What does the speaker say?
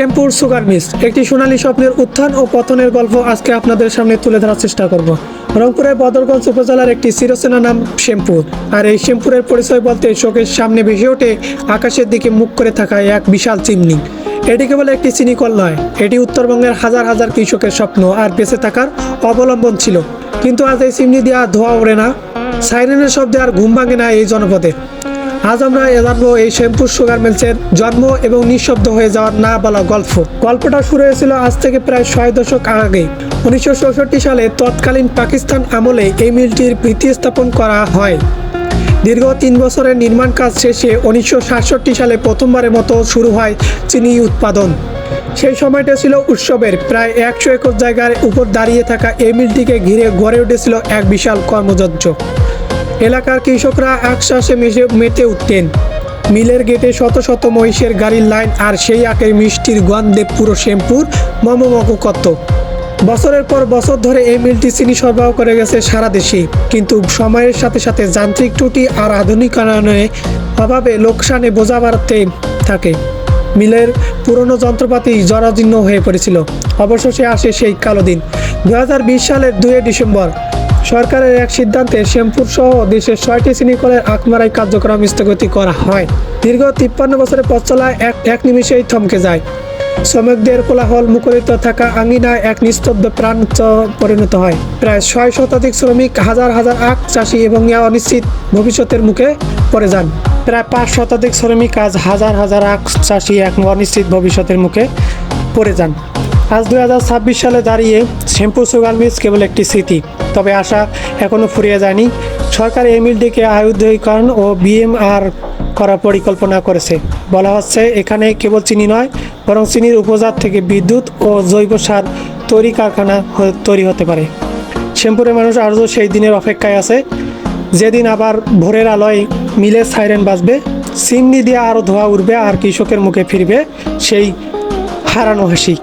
শ্যাম্পুর sugar miss, একটি সোনালী স্বপ্নের উত্থান ও পতনের গল্প আজকে আপনাদের সামনে তুলে ধরার চেষ্টা করব। রংপুরের বদরগঞ্জ উপজেলার একটি চিরচেনা নাম শ্যামপুর। আর এই শ্যামপুরের পরিচয় বলতে চোখের সামনে ভেসে ওঠে আকাশের দিকে মুখ করে থাকা এক বিশাল চিমনি। এটি কেবল একটি চিনিকল নয়, এটি উত্তরবঙ্গের হাজার হাজার কৃষকের স্বপ্ন আর বেঁচে থাকার অবলম্বন ছিল। কিন্তু আজ এই চিমনি দিয়ে ধোঁয়া ওড়ে না, সাইরেনের শব্দে আর ঘুম ভাঙে না এই জনপদে। আজ আমরা জানবো এই শ্যামপুর সুগার মিলসের জন্ম এবং নিঃশব্দ হয়ে যাওয়ার না বলা গল্পটা শুরু হয়েছিল আজ থেকে প্রায় ৬ দশক আগে। ১৯৬৪ সালে তৎকালীন পাকিস্তান আমলে এই মিলটির ভিত্তি স্থাপন করা হয়। দীর্ঘ ৩ বছরের নির্মাণ কাজ শেষে ১৯৬৭ সালে প্রথমবারের মতো শুরু হয় চিনি উৎপাদন। সেই সময়টা ছিল উৎসবের। প্রায় ১০০ একর জায়গার উপর দাঁড়িয়ে থাকা এই মিলটিকে ঘিরে গড়ে উঠেছিল এক বিশাল কর্মযজ্ঞ। এলাকার কৃষকরা আশ্বাসে মেতে উঠতেন। মিলের গেটে শত শত মহিষের গাড়ির লাইন, আর সেই আখের মিষ্টির গন্ধে পুরো শ্যামপুর মমমগ করত। বছরের পর বছর ধরে এই মিলটি চিনি সরবরাহ করে গেছে সারা দেশে। কিন্তু সময়ের সাথে সাথে যান্ত্রিক ত্রুটি আর আধুনিকায়নের অভাবে লোকসানে বোঝা বাড়তে থাকে। মিলের পুরনো যন্ত্রপাতি জরাজীর্ণ হয়ে পড়েছিল। অবশেষে আসে সেই কালো দিন। ২০২০ সালের ২ ডিসেম্বর সরকারের এক সিদ্ধান্তে শ্যামপুর সহ দেশের ৬টি চিনিকলের আখমারাই কার্যক্রম স্থগিত করা হয়। দীর্ঘ ৫৩ বছরের পথ চলা এক নিমিষেই থমকে যায়। শ্রমিকদের কোলাহল মুখরিত থাকা আঙিনায় এক নিস্তব্ধ প্রাণ পরিণত হয়। প্রায় ৬ শতাধিক শ্রমিক, হাজার হাজার আখ চাষি এবং অনিশ্চিত ভবিষ্যতের মুখে পড়ে যান। প্রায় ৫ শতাধিক শ্রমিক আজ হাজার হাজার আখ চাষি এক অনিশ্চিত ভবিষ্যতের মুখে পড়ে যান। আজ ২০২৬ সালে দাঁড়িয়ে শ্যামপুর সুগার মিলস কেবল একটি স্মৃতি, তবে আশা এখনও ফুরিয়ে যায়নি। সরকার এই মিলটিকে আধুনিকীকরণ ও বিএমআর করার পরিকল্পনা করেছে। বলা হচ্ছে এখানে কেবল চিনি নয়, বরং চিনির উপজাত থেকে বিদ্যুৎ ও জৈব সার তৈরি কারখানা তৈরি হতে পারে। শ্যামপুরের মানুষ আজও সেই দিনের অপেক্ষায় আছে, যেদিন আবার ভোরের আলোয় মিলের সাইরেন বাজবে, চিমনি দিয়ে আরও ধোঁয়া উঠবে, আর কৃষকের মুখে ফিরবে সেই হারানো হাসি।